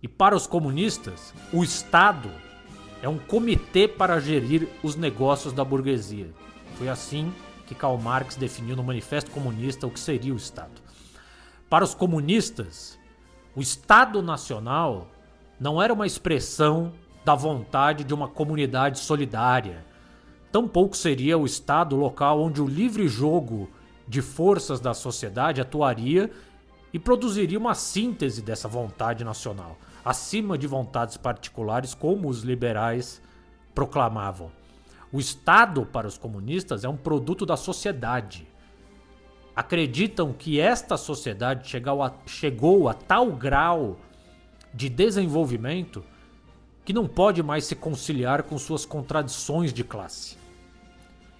E para os comunistas, o Estado é um comitê para gerir os negócios da burguesia. Foi assim que Karl Marx definiu no Manifesto Comunista o que seria o Estado. Para os comunistas, o Estado Nacional não era uma expressão da vontade de uma comunidade solidária. Tampouco seria o Estado local onde o livre jogo de forças da sociedade atuaria e produziria uma síntese dessa vontade nacional, acima de vontades particulares como os liberais proclamavam. O Estado, para os comunistas, é um produto da sociedade. Acreditam que esta sociedade chegou a tal grau de desenvolvimento que não pode mais se conciliar com suas contradições de classe.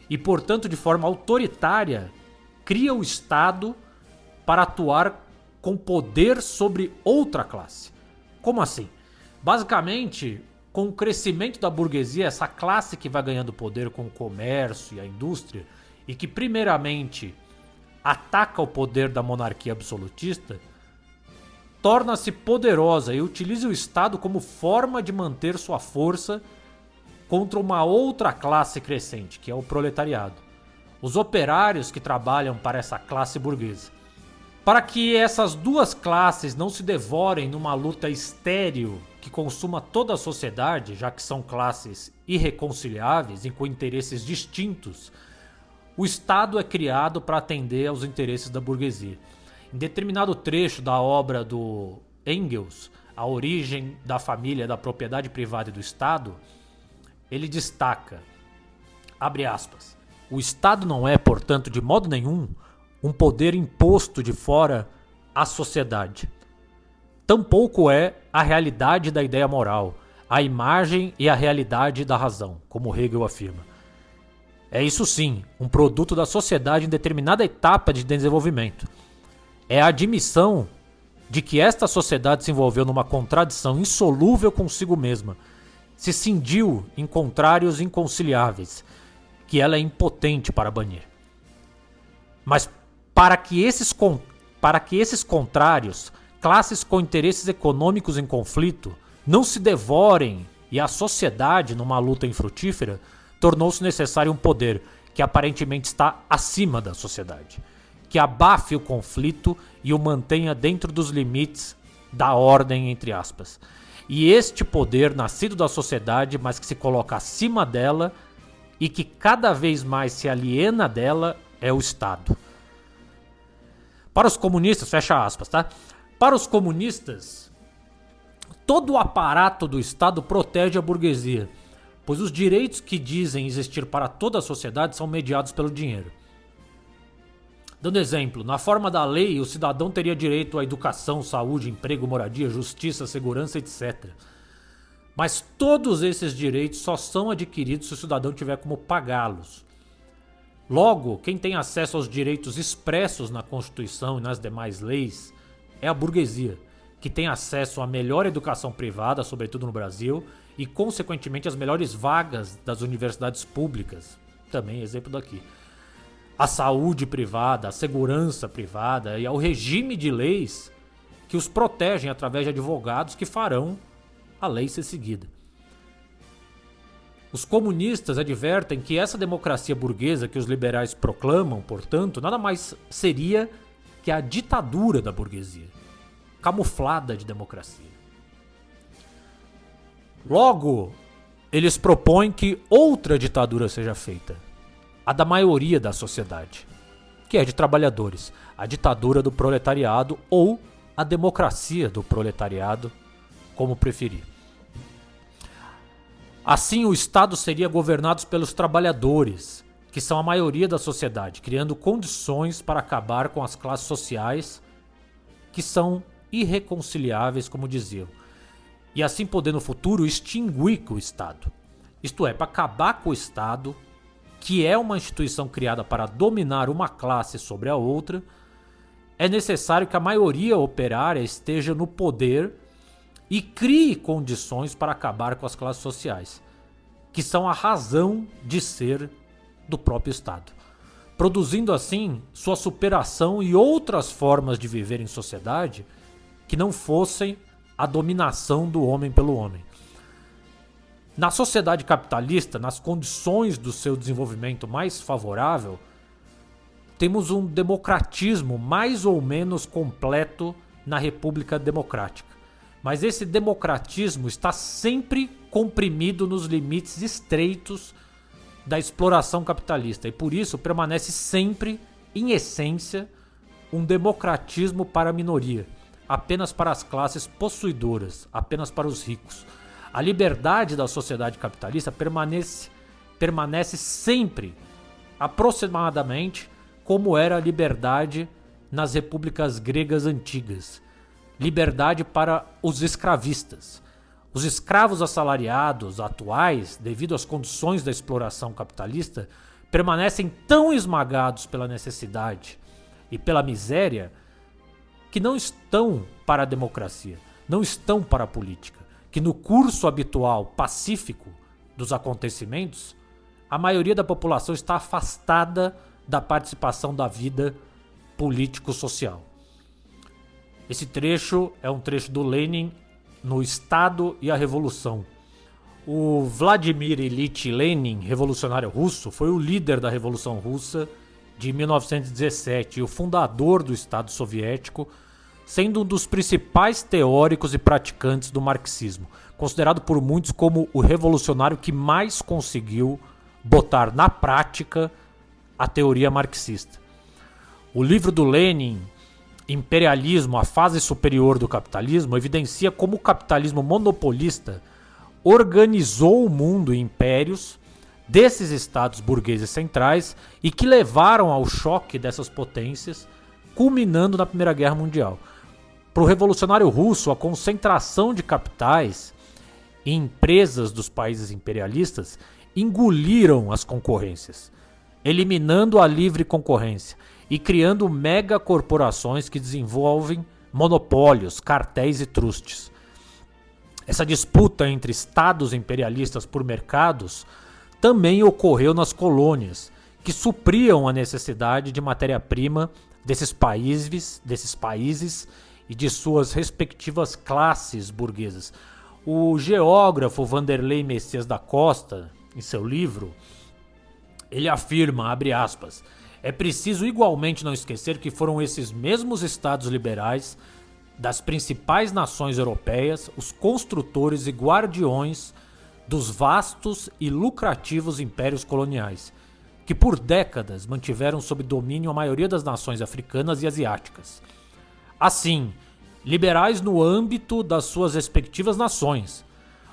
E, portanto, de forma autoritária, cria o Estado para atuar com poder sobre outra classe. Como assim? Basicamente, com o crescimento da burguesia, essa classe que vai ganhando poder com o comércio e a indústria, e que primeiramente ataca o poder da monarquia absolutista, torna-se poderosa e utiliza o Estado como forma de manter sua força contra uma outra classe crescente, que é o proletariado. Os operários que trabalham para essa classe burguesa. Para que essas duas classes não se devorem numa luta estéril que consuma toda a sociedade, já que são classes irreconciliáveis e com interesses distintos, o Estado é criado para atender aos interesses da burguesia. Em determinado trecho da obra do Engels, A Origem da Família, da Propriedade Privada e do Estado, ele destaca, abre aspas, o Estado não é, portanto, de modo nenhum, um poder imposto de fora à sociedade. Tampouco é a realidade da ideia moral, a imagem e a realidade da razão, como Hegel afirma. É isso sim, um produto da sociedade em determinada etapa de desenvolvimento. É a admissão de que esta sociedade se envolveu numa contradição insolúvel consigo mesma, se cindiu em contrários inconciliáveis, que ela é impotente para banir. Mas para que esses contrários, classes com interesses econômicos em conflito, não se devorem e a sociedade numa luta infrutífera, tornou-se necessário um poder que aparentemente está acima da sociedade, que abafe o conflito e o mantenha dentro dos limites da ordem, entre aspas. E este poder, nascido da sociedade, mas que se coloca acima dela e que cada vez mais se aliena dela, é o Estado. Para os comunistas, fecha aspas, tá? Para os comunistas, todo o aparato do Estado protege a burguesia, pois os direitos que dizem existir para toda a sociedade são mediados pelo dinheiro. Dando exemplo, na forma da lei, o cidadão teria direito à educação, saúde, emprego, moradia, justiça, segurança, etc. Mas todos esses direitos só são adquiridos se o cidadão tiver como pagá-los. Logo, quem tem acesso aos direitos expressos na Constituição e nas demais leis é a burguesia, que tem acesso à melhor educação privada, sobretudo no Brasil, e consequentemente às melhores vagas das universidades públicas, também exemplo daqui. A saúde privada, a segurança privada e ao regime de leis que os protegem através de advogados que farão a lei ser seguida. Os comunistas advertem que essa democracia burguesa que os liberais proclamam, portanto, nada mais seria que a ditadura da burguesia, camuflada de democracia. Logo, eles propõem que outra ditadura seja feita, a da maioria da sociedade, que é de trabalhadores, a ditadura do proletariado ou a democracia do proletariado, como preferir. Assim, o Estado seria governado pelos trabalhadores, que são a maioria da sociedade, criando condições para acabar com as classes sociais que são irreconciliáveis, como diziam, e assim poder no futuro extinguir o Estado. Isto é, para acabar com o Estado, que é uma instituição criada para dominar uma classe sobre a outra, é necessário que a maioria operária esteja no poder e crie condições para acabar com as classes sociais, que são a razão de ser do próprio Estado, produzindo assim sua superação e outras formas de viver em sociedade que não fossem a dominação do homem pelo homem. Na sociedade capitalista, nas condições do seu desenvolvimento mais favorável, temos um democratismo mais ou menos completo na República Democrática. Mas esse democratismo está sempre comprimido nos limites estreitos da exploração capitalista e por isso permanece sempre, em essência, um democratismo para a minoria, apenas para as classes possuidoras, apenas para os ricos. A liberdade da sociedade capitalista permanece sempre, aproximadamente, como era a liberdade nas repúblicas gregas antigas. Liberdade para os escravistas. Os escravos assalariados atuais, devido às condições da exploração capitalista, permanecem tão esmagados pela necessidade e pela miséria que não estão para a democracia, não estão para a política, que no curso habitual pacífico dos acontecimentos, a maioria da população está afastada da participação da vida político-social. Esse trecho é um trecho do Lenin no Estado e a Revolução. O Vladimir Ilyich Lenin, revolucionário russo, foi o líder da Revolução Russa de 1917 e o fundador do Estado Soviético, sendo um dos principais teóricos e praticantes do marxismo, considerado por muitos como o revolucionário que mais conseguiu botar na prática a teoria marxista. O livro do Lenin, Imperialismo, a fase superior do capitalismo, evidencia como o capitalismo monopolista organizou o mundo em impérios desses estados burgueses centrais e que levaram ao choque dessas potências, culminando na Primeira Guerra Mundial. Para o revolucionário russo, a concentração de capitais em empresas dos países imperialistas engoliram as concorrências, eliminando a livre concorrência e criando megacorporações que desenvolvem monopólios, cartéis e trustes. Essa disputa entre estados imperialistas por mercados também ocorreu nas colônias, que supriam a necessidade de matéria-prima desses países e de suas respectivas classes burguesas. O geógrafo Vanderlei Messias da Costa, em seu livro, ele afirma, abre aspas, é preciso igualmente não esquecer que foram esses mesmos estados liberais das principais nações europeias os construtores e guardiões dos vastos e lucrativos impérios coloniais, que por décadas mantiveram sob domínio a maioria das nações africanas e asiáticas. Assim, liberais no âmbito das suas respectivas nações,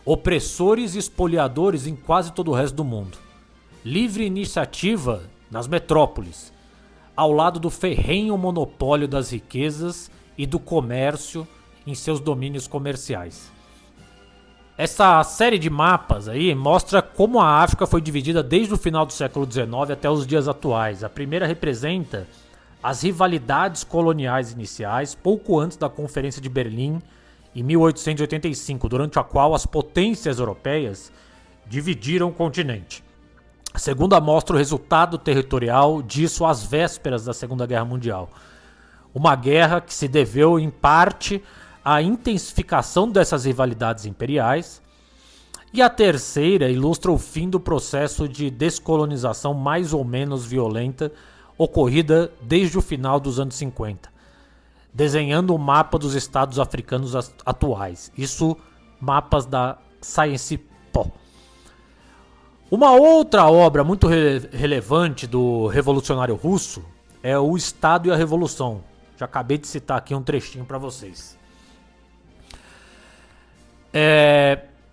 opressores e espoliadores em quase todo o resto do mundo, livre iniciativa nas metrópoles, ao lado do ferrenho monopólio das riquezas e do comércio em seus domínios comerciais. Essa série de mapas aí mostra como a África foi dividida desde o final do século XIX até os dias atuais. A primeira representa as rivalidades coloniais iniciais, pouco antes da Conferência de Berlim, em 1885, durante a qual as potências europeias dividiram o continente. A segunda mostra o resultado territorial disso às vésperas da Segunda Guerra Mundial. Uma guerra que se deveu, em parte, à intensificação dessas rivalidades imperiais. E a terceira ilustra o fim do processo de descolonização mais ou menos violenta ocorrida desde o final dos anos 50, desenhando o mapa dos estados africanos atuais. Isso, mapas da Sciences-Po. Uma outra obra muito relevante do revolucionário russo é O Estado e a Revolução. Já acabei de citar aqui um trechinho para vocês.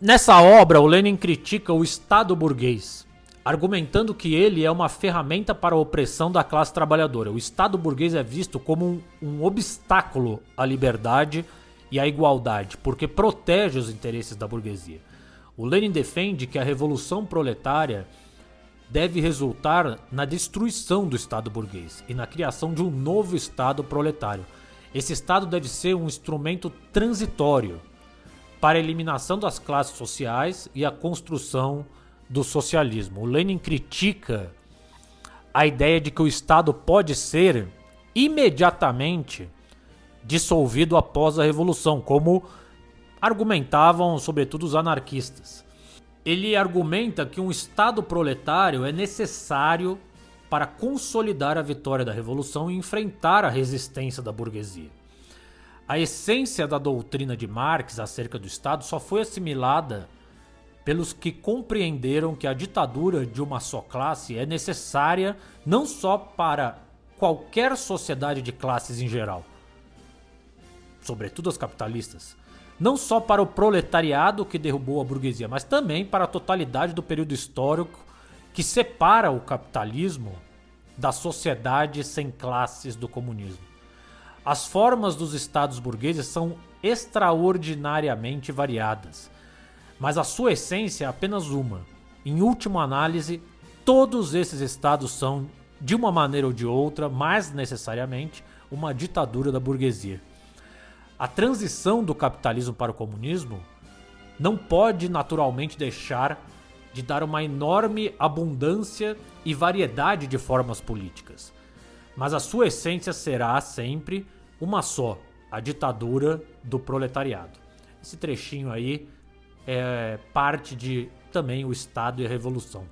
Nessa obra, o Lenin critica o Estado burguês, argumentando que ele é uma ferramenta para a opressão da classe trabalhadora. O Estado burguês é visto como um obstáculo à liberdade e à igualdade, porque protege os interesses da burguesia. O Lenin defende que a revolução proletária deve resultar na destruição do Estado burguês e na criação de um novo Estado proletário. Esse Estado deve ser um instrumento transitório para a eliminação das classes sociais e a construção do socialismo. O Lenin critica a ideia de que o Estado pode ser imediatamente dissolvido após a Revolução, como argumentavam, sobretudo os anarquistas. Ele argumenta que um Estado proletário é necessário para consolidar a vitória da Revolução e enfrentar a resistência da burguesia. A essência da doutrina de Marx acerca do Estado só foi assimilada pelos que compreenderam que a ditadura de uma só classe é necessária não só para qualquer sociedade de classes em geral, sobretudo as capitalistas, não só para o proletariado que derrubou a burguesia, mas também para a totalidade do período histórico que separa o capitalismo da sociedade sem classes do comunismo. As formas dos estados burgueses são extraordinariamente variadas, mas a sua essência é apenas uma. Em última análise, todos esses estados são, de uma maneira ou de outra, mais necessariamente, uma ditadura da burguesia. A transição do capitalismo para o comunismo não pode naturalmente deixar de dar uma enorme abundância e variedade de formas políticas. Mas a sua essência será sempre uma só, a ditadura do proletariado. Esse trechinho aí é parte de também o Estado e a Revolução.